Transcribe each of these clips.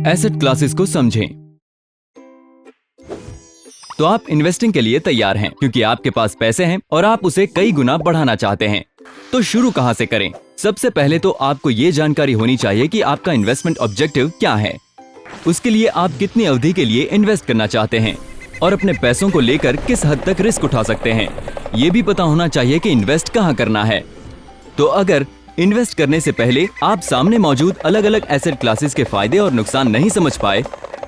Asset classes को समझें। तो आप इन्वेस्टिंग के लिए तैयार हैं क्योंकि आपके पास पैसे हैं और आप उसे कई गुना बढ़ाना चाहते हैं। तो शुरू कहां से करें? सबसे पहले तो आपको ये जानकारी होनी चाहिए कि आपका इन्वेस्टमेंट ऑब्जेक्टिव क्या है। उसके लिए आप कितनी अवधि के लिए इन्वेस्ट करना चाहते हैं और अपने पैसों को लेकर किस हद तक रिस्क उठा सकते हैं। ये भी पता होना चाहिए कि इन्वेस्ट कहां करना है। तो अगर इन्वेस्ट करने से पहले आप सामने मौजूद अलग अलग एसेट क्लासेस के फायदे और नुकसान नहीं समझ पाए,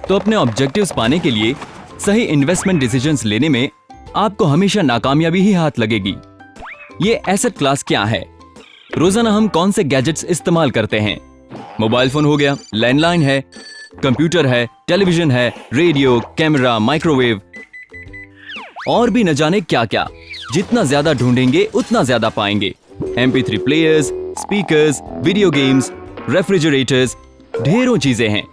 तो अपने ऑब्जेक्टिव्स पाने के लिए सही इन्वेस्टमेंट डिसीजंस लेने में आपको हमेशा नाकामयाबी ही हाथ लगेगी। ये एसेट क्लास क्या है? रोजाना हम कौन से गैजेट्स इस्तेमाल करते हैं? मोबाइल फोन हो गया, लैंडलाइन है, कंप्यूटर है, टेलीविजन है, रेडियो, कैमरा, माइक्रोवेव और भी न जाने क्या क्या। जितना ज्यादा ढूंढेंगे उतना ज्यादा पाएंगे। MP3 players, speakers, video games, refrigerators, ढेरों चीजें हैं।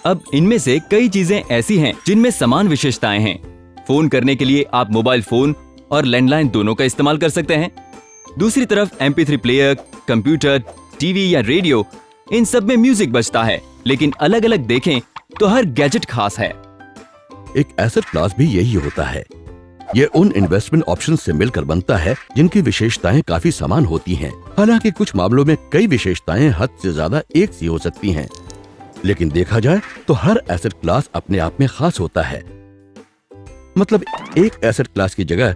अब इनमें से कई चीजें ऐसी हैं जिनमें समान विशेषताएं हैं। फोन करने के लिए आप मोबाइल फोन और लैंडलाइन दोनों का इस्तेमाल कर सकते हैं। दूसरी तरफ MP3 प्लेयर, कंप्यूटर, टीवी या रेडियो, इन सब में म्यूजिक बजता है, लेकिन अलग अलग देखें तो हर गैजेट खास है। एक एसेट क्लास भी यही होता है। ये उन इन्वेस्टमेंट ऑप्शन से मिलकर बनता है जिनकी विशेषताएं काफी समान होती हैं। हालांकि कुछ मामलों में कई विशेषताएं हद से ज्यादा एक सी हो सकती हैं, लेकिन देखा जाए तो हर एसेट क्लास अपने आप में खास होता है। मतलब एक एसेट क्लास की जगह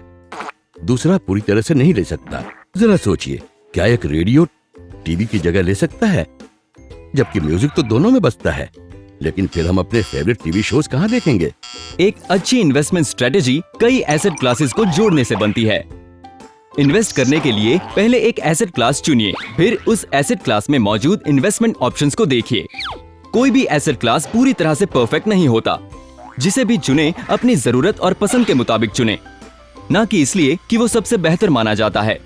दूसरा पूरी तरह से नहीं ले सकता। जरा सोचिए, क्या एक रेडियो टीवी की जगह ले सकता है? जबकि म्यूजिक तो दोनों में बजता है। लेकिन फिर हम अपने फेवरेट टीवी शोज कहाँ देखेंगे? एक अच्छी इन्वेस्टमेंट स्ट्रेटेजी कई एसेट क्लासेस को जोड़ने से बनती है। इन्वेस्ट करने के लिए पहले एक एसेट क्लास चुनिए, फिर उस एसेट क्लास में मौजूद इन्वेस्टमेंट ऑप्शंस को देखिए। कोई भी एसेट क्लास पूरी तरह से परफेक्ट नहीं होता। जिसे भी चुने अपनी जरूरत और पसंद के मुताबिक चुने, ना कि इसलिए कि वो सबसे बेहतर माना जाता है।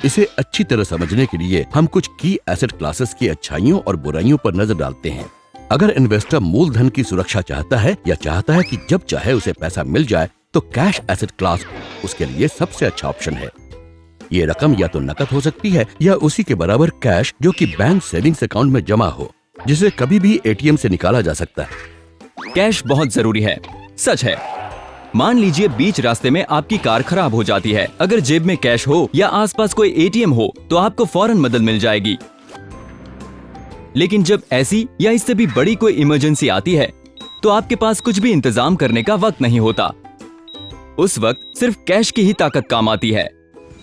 इसे अच्छी तरह समझने के लिए हम कुछ की एसेट क्लासेस की अच्छाइयों और बुराइयों पर नजर डालते हैं। अगर इन्वेस्टर मूलधन की सुरक्षा चाहता है या चाहता है कि जब चाहे उसे पैसा मिल जाए, तो कैश एसेट क्लास उसके लिए सबसे अच्छा ऑप्शन है। ये रकम या तो नकद हो सकती है या उसी के बराबर कैश जो कि बैंक सेविंग्स अकाउंट में जमा हो, जिसे कभी भी ATM से निकाला जा सकता है। कैश बहुत जरूरी है, सच है। मान लीजिए बीच रास्ते में आपकी कार खराब हो जाती है। अगर जेब में कैश हो या आसपास कोई ATM हो तो आपको फौरन मदद मिल जाएगी। लेकिन जब ऐसी या इससे भी बड़ी कोई इमरजेंसी आती है तो आपके पास कुछ भी इंतजाम करने का वक्त नहीं होता। उस वक्त सिर्फ कैश की ही ताकत काम आती है।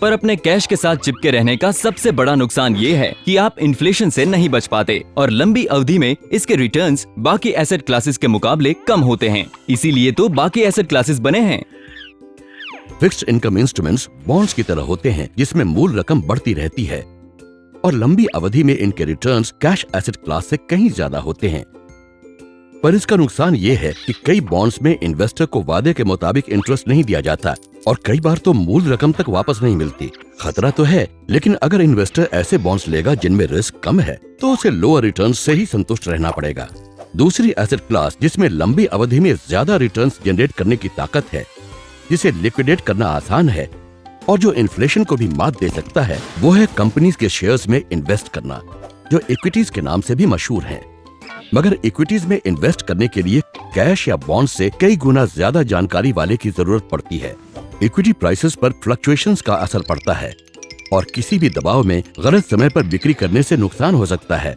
पर अपने कैश के साथ चिपके रहने का सबसे बड़ा नुकसान ये है कि आप इन्फ्लेशन से नहीं बच पाते और लंबी अवधि में इसके रिटर्न्स बाकी एसेट क्लासेस के मुकाबले कम होते हैं। इसीलिए तो बाकी एसेट क्लासेस बने हैं। फिक्स्ड इनकम इंस्ट्रूमेंट्स बॉन्ड्स की तरह होते हैं, जिसमें मूल रकम बढ़ती रहती है और लंबी अवधि में इनके रिटर्न्स कैश एसेट क्लास से कहीं ज्यादा होते हैं। पर इसका नुकसान ये है कि कई बॉन्ड्स में इन्वेस्टर को वादे के मुताबिक इंटरेस्ट नहीं दिया जाता और कई बार तो मूल रकम तक वापस नहीं मिलती। खतरा तो है, लेकिन अगर इन्वेस्टर ऐसे बॉन्ड्स लेगा जिनमें रिस्क कम है, तो उसे लोअर रिटर्न्स से ही संतुष्ट रहना पड़ेगा। दूसरी एसेट क्लास जिसमें लंबी अवधि में ज्यादा रिटर्न्स जनरेट करने की ताकत है, जिसे लिक्विडेट करना आसान है और जो इन्फ्लेशन को भी मात दे सकता है, वो है कंपनीज के शेयर्स में इन्वेस्ट करना, जो इक्विटीज के नाम से भी मशहूर है। मगर इक्विटीज में इन्वेस्ट करने के लिए कैश या बॉन्ड से कई गुना ज्यादा जानकारी वाले की जरूरत पड़ती है। इक्विटी प्राइसेस पर फ्लक्चुएशंस का असर पड़ता है और किसी भी दबाव में गलत समय पर बिक्री करने से नुकसान हो सकता है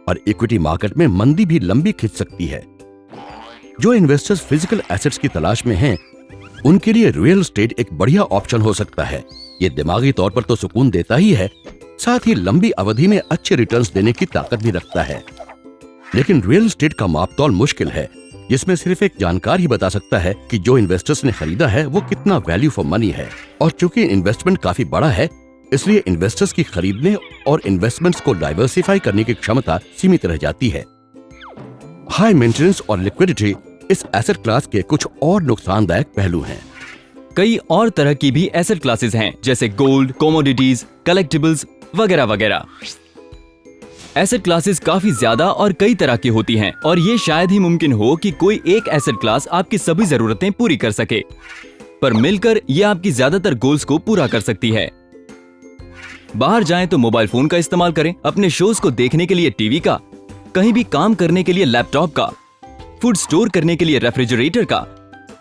और इक्विटी मार्केट में मंदी भी लंबी खिंच सकती है। जो इन्वेस्टर्स फिजिकल एसेट्स की तलाश में हैं, उनके लिए रियल एस्टेट एक बढ़िया ऑप्शन हो सकता है। ये दिमागी तौर पर तो सुकून देता ही है, साथ ही लंबी अवधि में अच्छे रिटर्न्स देने की ताकत भी रखता है। लेकिन रियल एस्टेट का मापतौल मुश्किल है, जिसमें सिर्फ एक जानकार ही बता सकता है कि जो इन्वेस्टर्स ने खरीदा है वो कितना वैल्यू फॉर मनी है। और चूंकि इन्वेस्टमेंट काफी बड़ा है, इसलिए इन्वेस्टर्स की खरीदने और इन्वेस्टमेंट्स को डाइवर्सिफाई करने की क्षमता सीमित रह जाती है। हाई मेंटेनेंस और लिक्विडिटी इस एसेट क्लास के कुछ और नुकसानदायक पहलू हैं। कई और तरह की भी एसेट क्लासेस हैं, जैसे गोल्ड, कमोडिटीज, कलेक्टिबल्स वगैरह वगैरह। एसेट क्लासेस काफी ज्यादा और कई तरह की होती हैं और ये शायद ही मुमकिन हो कि कोई एक एसेट क्लास आपकी सभी जरूरतें पूरी कर सके। पर मिलकर ये आपकी ज्यादातर गोल्स को पूरा कर सकती है। बाहर जाएं तो मोबाइल फोन का इस्तेमाल करें, अपने शोज को देखने के लिए टीवी का, कहीं भी काम करने के लिए लैपटॉप का, फूड स्टोर करने के लिए रेफ्रिजरेटर का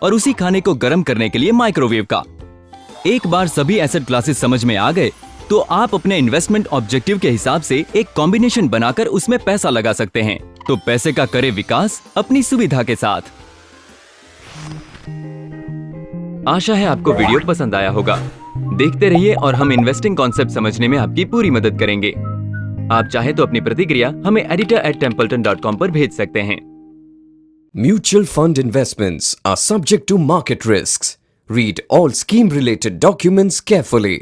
और उसी खाने को गर्म करने के लिए माइक्रोवेव का। एक बार सभी एसेट क्लासेस समझ में आ गए तो आप अपने इन्वेस्टमेंट ऑब्जेक्टिव के हिसाब से एक कॉम्बिनेशन बनाकर उसमें पैसा लगा सकते हैं। तो पैसे का करें विकास अपनी सुविधा के साथ। आशा है आपको वीडियो पसंद आया होगा। देखते रहिए और हम इन्वेस्टिंग कॉन्सेप्ट समझने में आपकी पूरी मदद करेंगे। आप चाहे तो अपनी प्रतिक्रिया हमें editor@templeton.com पर भेज सकते हैं। Mutual fund investments are subject to market risks. Read all scheme-related documents carefully.